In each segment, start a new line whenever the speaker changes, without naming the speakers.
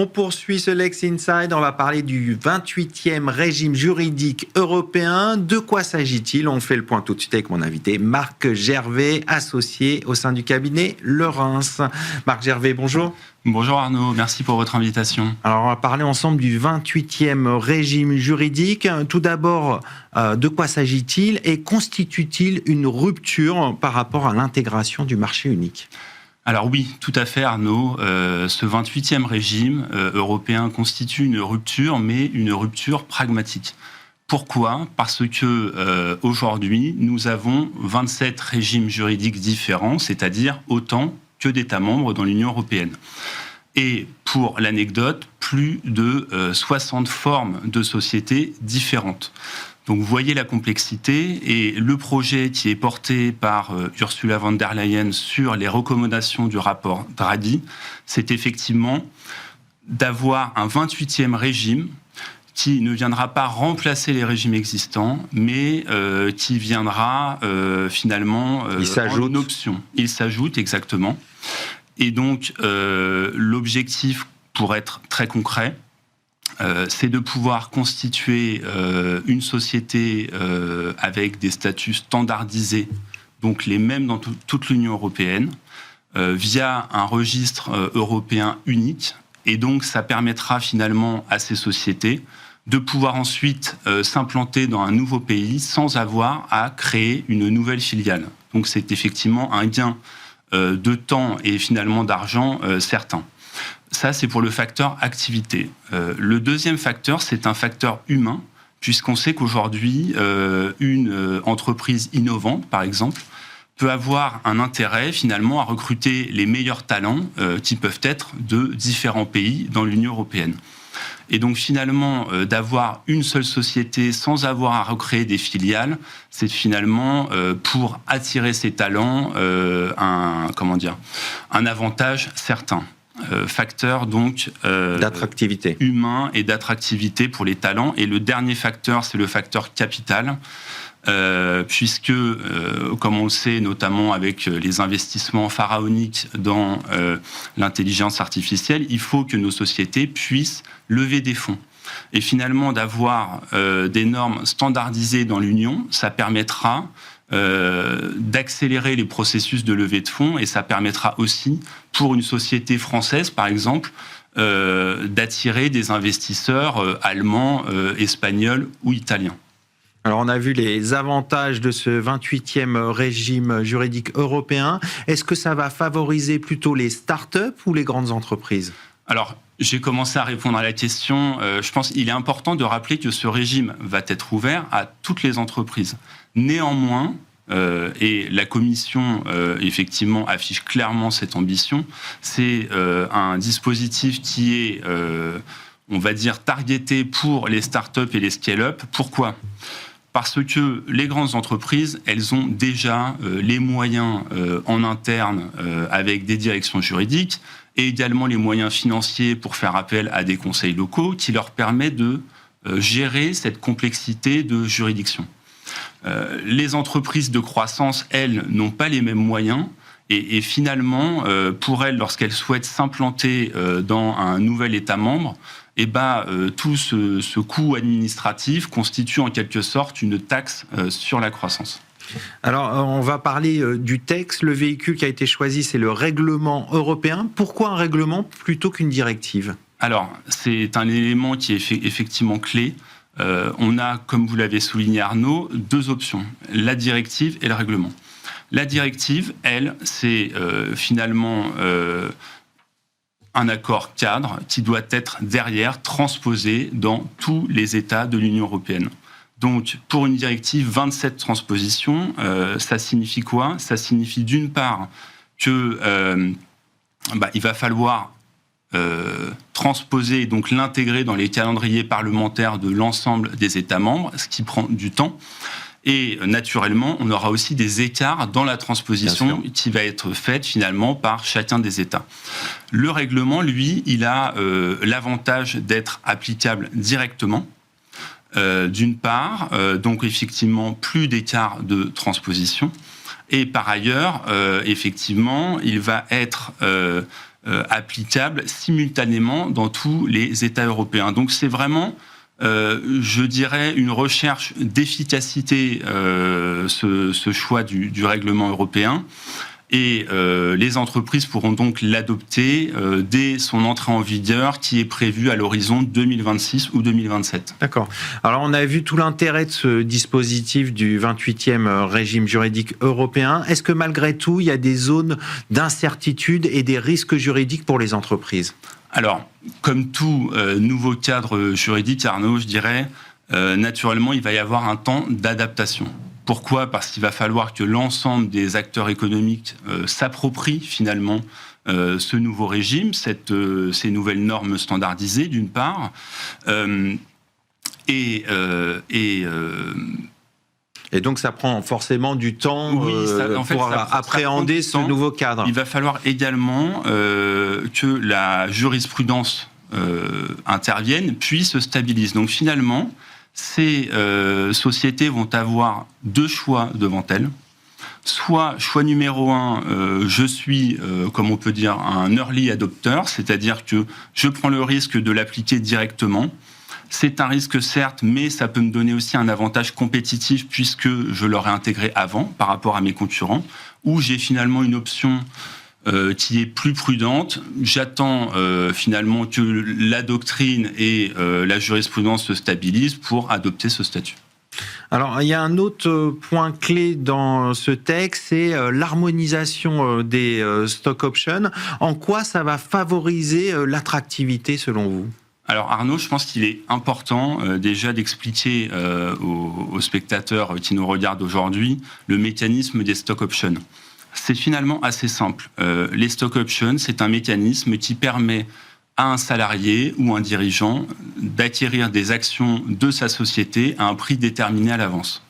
On poursuit ce Lex Inside, on va parler du 28e régime juridique européen. De quoi s'agit-il? On fait le point tout de suite avec mon invité, Marc Gervais, associé au sein du cabinet Leurens. Marc Gervais, bonjour.
Bonjour Arnaud, merci pour votre invitation.
Alors on va parler ensemble du 28e régime juridique. Tout d'abord, de quoi s'agit-il et constitue-t-il une rupture par rapport à l'intégration du marché unique ?
Alors oui, tout à fait Arnaud, ce 28e régime européen constitue une rupture, mais une rupture pragmatique. Pourquoi ? Parce que aujourd'hui, nous avons 27 régimes juridiques différents, c'est-à-dire autant que d'États membres dans l'Union européenne. Et pour l'anecdote, plus de 60 formes de sociétés différentes. Donc vous voyez la complexité, et le projet qui est porté par Ursula von der Leyen sur les recommandations du rapport Draghi, c'est effectivement d'avoir un 28e régime qui ne viendra pas remplacer les régimes existants, mais qui viendra finalement en option. Il s'ajoute, exactement. Et donc l'objectif, pour être très concret, c'est de pouvoir constituer une société avec des statuts standardisés, donc les mêmes dans toute l'Union européenne, via un registre européen unique. Et donc, ça permettra finalement à ces sociétés de pouvoir ensuite s'implanter dans un nouveau pays sans avoir à créer une nouvelle filiale. Donc, c'est effectivement un gain de temps et finalement d'argent certain. Ça, c'est pour le facteur activité. Le deuxième facteur, c'est un facteur humain, puisqu'on sait qu'aujourd'hui, une entreprise innovante, par exemple, peut avoir un intérêt finalement à recruter les meilleurs talents qui peuvent être de différents pays dans l'Union européenne. Et donc finalement, d'avoir une seule société sans avoir à recréer des filiales, c'est finalement pour attirer ces talents un avantage certain. Facteur donc
d'attractivité
humain et d'attractivité pour les talents. Et le dernier facteur, c'est le facteur capital, puisque, comme on le sait, notamment avec les investissements pharaoniques dans l'intelligence artificielle, il faut que nos sociétés puissent lever des fonds. Et finalement, d'avoir des normes standardisées dans l'Union, ça permettra d'accélérer les processus de levée de fonds, et ça permettra aussi, pour une société française, par exemple, d'attirer des investisseurs allemands, espagnols ou italiens.
Alors, on a vu les avantages de ce 28e régime juridique européen. Est-ce que ça va favoriser plutôt les start-up ou les grandes entreprises ?
Alors, j'ai commencé à répondre à la question. Je pense qu'il est important de rappeler que ce régime va être ouvert à toutes les entreprises. Néanmoins, et la Commission, effectivement, affiche clairement cette ambition, c'est un dispositif qui est, on va dire, targeté pour les start-up et les scale-up. Pourquoi ? Parce que les grandes entreprises, elles ont déjà les moyens en interne avec des directions juridiques et également les moyens financiers pour faire appel à des conseils locaux qui leur permettent de gérer cette complexité de juridiction. Les entreprises de croissance, elles, n'ont pas les mêmes moyens et finalement, pour elles, lorsqu'elles souhaitent s'implanter dans un nouvel État membre, tout ce coût administratif constitue en quelque sorte une taxe sur la croissance.
Alors, on va parler du texte. Le véhicule qui a été choisi, c'est le règlement européen. Pourquoi un règlement plutôt qu'une directive ?
Alors, c'est un élément qui est effectivement clé. On a, comme vous l'avez souligné Arnaud, deux options, la directive et le règlement. La directive, elle, c'est finalement un accord cadre qui doit être derrière transposé dans tous les États de l'Union européenne. Donc, pour une directive, 27 transpositions, ça signifie quoi ? Ça signifie d'une part que il va falloir transposer, donc l'intégrer dans les calendriers parlementaires de l'ensemble des États membres, ce qui prend du temps. Et naturellement, on aura aussi des écarts dans la transposition qui va être faite finalement par chacun des États. Le règlement, lui, il a l'avantage d'être applicable directement. D'une part, donc effectivement, plus d'écart de transposition. Et par ailleurs, effectivement, il va être applicable simultanément dans tous les États européens. Donc c'est vraiment, je dirais, une recherche d'efficacité, ce choix du règlement européen. Et les entreprises pourront donc l'adopter dès son entrée en vigueur, qui est prévue à l'horizon 2026 ou 2027.
D'accord. Alors, on a vu tout l'intérêt de ce dispositif du 28e régime juridique européen. Est-ce que malgré tout, il y a des zones d'incertitude et des risques juridiques pour les entreprises ?
Alors, comme tout nouveau cadre juridique, Arnaud, je dirais, naturellement, il va y avoir un temps d'adaptation. Pourquoi ? Parce qu'il va falloir que l'ensemble des acteurs économiques s'approprient finalement ce nouveau régime, ces nouvelles normes standardisées d'une part, et
donc ça prend forcément du temps pour appréhender ce nouveau cadre.
Il va falloir également que la jurisprudence intervienne puis se stabilise. Donc finalement, ces sociétés vont avoir deux choix devant elles. Soit, choix numéro 1, je suis, comme on peut dire, un early adopter, c'est-à-dire que je prends le risque de l'appliquer directement. C'est un risque, certes, mais ça peut me donner aussi un avantage compétitif puisque je l'aurais intégré avant par rapport à mes concurrents, ou j'ai finalement une option qui est plus prudente. J'attends finalement que la doctrine et la jurisprudence se stabilisent pour adopter ce statut.
Alors, il y a un autre point clé dans ce texte, c'est l'harmonisation des stock options. En quoi ça va favoriser l'attractivité selon vous ?
Alors Arnaud, je pense qu'il est important déjà d'expliquer aux spectateurs qui nous regardent aujourd'hui le mécanisme des stock options. C'est finalement assez simple. Les stock options, c'est un mécanisme qui permet à un salarié ou un dirigeant d'acquérir des actions de sa société à un prix déterminé à l'avance.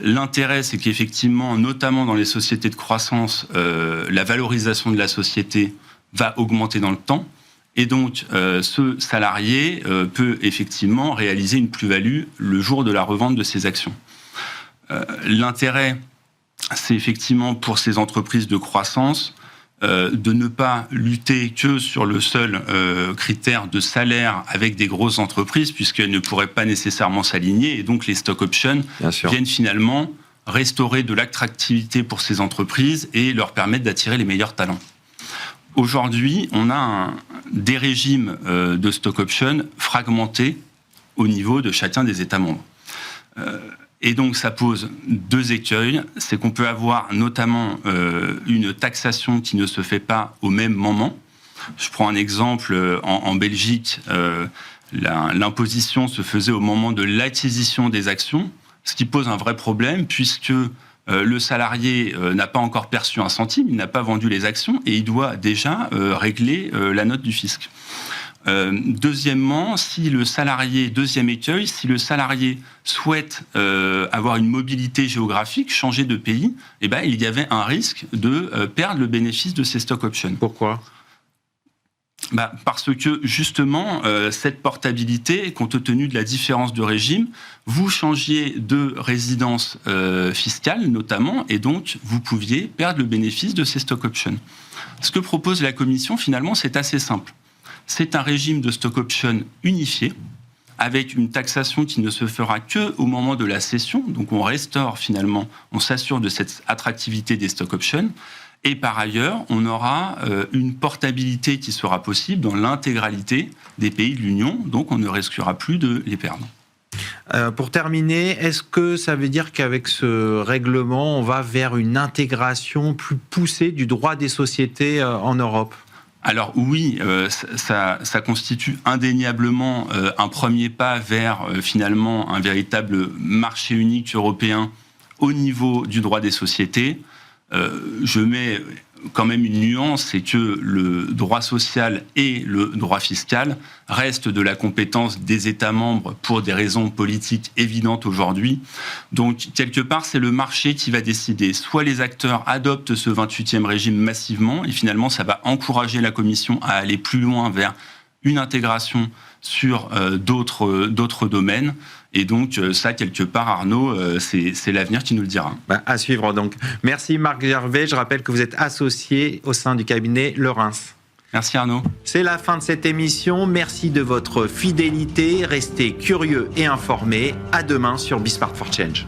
L'intérêt, c'est qu'effectivement, notamment dans les sociétés de croissance, la valorisation de la société va augmenter dans le temps. Et donc, ce salarié peut effectivement réaliser une plus-value le jour de la revente de ses actions. L'intérêt, c'est effectivement pour ces entreprises de croissance de ne pas lutter que sur le seul critère de salaire avec des grosses entreprises, puisqu'elles ne pourraient pas nécessairement s'aligner. Et donc, les stock options viennent finalement restaurer de l'attractivité pour ces entreprises et leur permettre d'attirer les meilleurs talents. Aujourd'hui, on a des régimes de stock option fragmentés au niveau de chacun des États membres. Et donc, ça pose deux écueils. C'est qu'on peut avoir notamment une taxation qui ne se fait pas au même moment. Je prends un exemple. En Belgique, l'imposition se faisait au moment de l'acquisition des actions, ce qui pose un vrai problème puisque le salarié n'a pas encore perçu un centime, il n'a pas vendu les actions et il doit déjà régler la note du fisc. Deuxièmement, deuxième écueil, si le salarié souhaite avoir une mobilité géographique, changer de pays, eh ben, il y avait un risque de perdre le bénéfice de ces stock options.
Pourquoi ?
Parce que justement, cette portabilité, compte tenu de la différence de régime, vous changiez de résidence fiscale notamment, et donc vous pouviez perdre le bénéfice de ces stock options. Ce que propose la Commission, finalement, c'est assez simple. C'est un régime de stock option unifié, avec une taxation qui ne se fera qu'au moment de la cession. Donc on restaure finalement, on s'assure de cette attractivité des stock options. Et par ailleurs, on aura une portabilité qui sera possible dans l'intégralité des pays de l'Union, donc on ne risquera plus de les perdre.
Pour terminer, est-ce que ça veut dire qu'avec ce règlement, on va vers une intégration plus poussée du droit des sociétés en Europe ?
Alors oui, ça constitue indéniablement un premier pas vers finalement un véritable marché unique européen au niveau du droit des sociétés. Je mets quand même une nuance, c'est que le droit social et le droit fiscal restent de la compétence des États membres pour des raisons politiques évidentes aujourd'hui. Donc, quelque part, c'est le marché qui va décider. Soit les acteurs adoptent ce 28e régime massivement, et finalement, ça va encourager la Commission à aller plus loin vers une intégration sur d'autres domaines. Et donc, ça, quelque part, Arnaud, c'est l'avenir qui nous le dira.
À suivre, donc. Merci, Marc Gervais. Je rappelle que vous êtes associé au sein du cabinet Le Reims.
Merci Arnaud.
C'est la fin de cette émission. Merci de votre fidélité. Restez curieux et informés. À demain sur Be Smart for Change.